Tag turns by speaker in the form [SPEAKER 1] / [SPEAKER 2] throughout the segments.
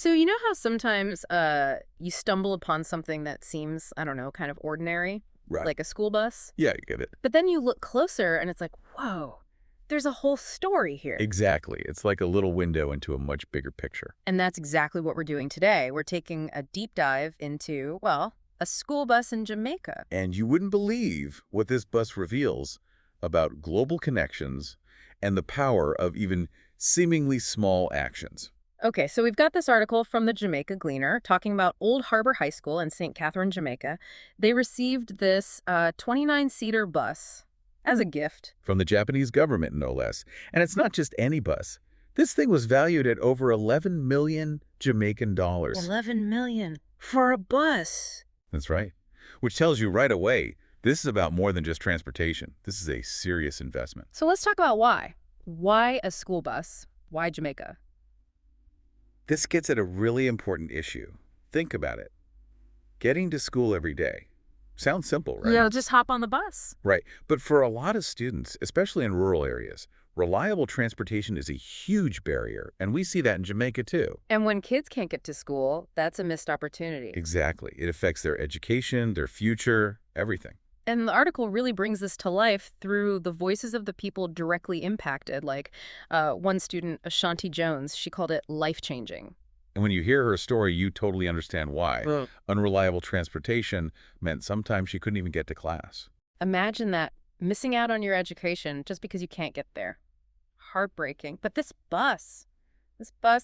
[SPEAKER 1] So you know how sometimes you stumble upon something that seems, I don't know, kind of ordinary,
[SPEAKER 2] Right.
[SPEAKER 1] like a school bus,
[SPEAKER 2] Yeah, you get it.
[SPEAKER 1] but then you look closer and it's like, whoa, there's a whole story here.
[SPEAKER 2] Exactly. It's like a little window into a much bigger picture.
[SPEAKER 1] And that's exactly what we're doing today. We're taking a deep dive into, well, a school bus in Jamaica.
[SPEAKER 2] And you wouldn't believe what this bus reveals about global connections and the power of even seemingly small actions.
[SPEAKER 1] Okay, so we've got this article from the Jamaica Gleaner talking about Old Harbour High School in St. Catherine, Jamaica. They received this 29-seater bus as a gift.
[SPEAKER 2] From the Japanese government, no less. And it's not just any bus. This thing was valued at over 11 million Jamaican dollars.
[SPEAKER 1] 11 million for a bus.
[SPEAKER 2] That's right. Which tells you right away, this is about more than just transportation. This is a serious investment.
[SPEAKER 1] So let's talk about why. Why a school bus? Why Jamaica?
[SPEAKER 2] This gets at a really important issue. Think about it. Getting to school every day. Sounds simple, right?
[SPEAKER 1] Yeah, just hop on the bus.
[SPEAKER 2] Right. But for a lot of students, especially in rural areas, reliable transportation is a huge barrier, and we see that in Jamaica too.
[SPEAKER 1] And when kids can't get to school, that's a missed opportunity.
[SPEAKER 2] Exactly. It affects their education, their future, everything.
[SPEAKER 1] And the article really brings this to life through the voices of the people directly impacted. Like one student, Ashanti Jones, she called it life-changing.
[SPEAKER 2] And when you hear her story, you totally understand why.
[SPEAKER 1] Mm.
[SPEAKER 2] Unreliable transportation meant sometimes she couldn't even get to class.
[SPEAKER 1] Imagine that, missing out on your education just because you can't get there. Heartbreaking. But this bus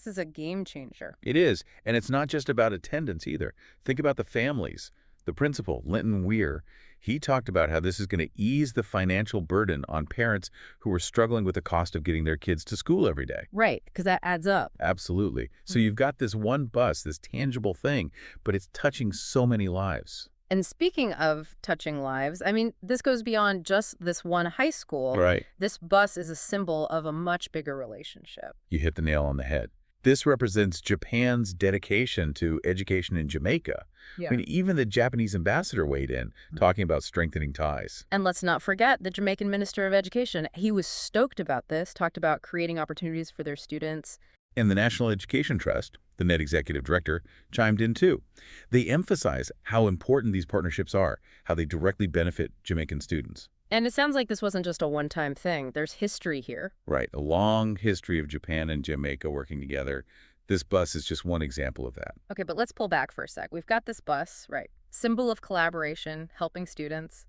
[SPEAKER 1] is a game changer.
[SPEAKER 2] It is, and it's not just about attendance either. Think about the families. The principal, Linton Weir, he talked about how this is going to ease the financial burden on parents who are struggling with the cost of getting their kids to school every day.
[SPEAKER 1] Right, because that adds up.
[SPEAKER 2] Absolutely. So you've got this one bus, this tangible thing, but it's touching so many lives.
[SPEAKER 1] And speaking of touching lives, I mean, this goes beyond just this one high school.
[SPEAKER 2] Right.
[SPEAKER 1] This bus is a symbol of a much bigger relationship.
[SPEAKER 2] You hit the nail on the head. This represents Japan's dedication to education in Jamaica.
[SPEAKER 1] Yeah.
[SPEAKER 2] I mean, even the Japanese ambassador weighed in, talking about strengthening ties.
[SPEAKER 1] And let's not forget the Jamaican Minister of Education. He was stoked about this, talked about creating opportunities for their students.
[SPEAKER 2] And the National Education Trust, the NED executive director, chimed in too. They emphasize how important these partnerships are, how they directly benefit Jamaican students.
[SPEAKER 1] And it sounds like this wasn't just a one-time thing. There's history here.
[SPEAKER 2] Right, a long history of Japan and Jamaica working together. This bus is just one example of that.
[SPEAKER 1] Okay, but let's pull back for a sec. We've got this bus, right? Symbol of collaboration, helping students.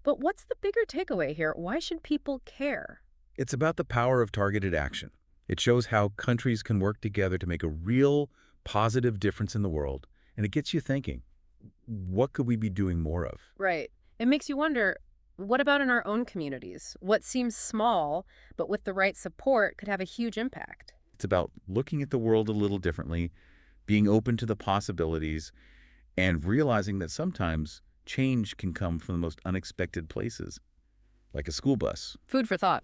[SPEAKER 1] But what's the bigger takeaway here? Why should people care?
[SPEAKER 2] It's about the power of targeted action. It shows how countries can work together to make a real positive difference in the world. And it gets you thinking, what could we be doing more of?
[SPEAKER 1] Right. It makes you wonder, what about in our own communities? What seems small, but with the right support could have a huge impact?
[SPEAKER 2] It's about looking at the world a little differently, being open to the possibilities, and realizing that sometimes change can come from the most unexpected places, like a school bus.
[SPEAKER 1] Food for thought.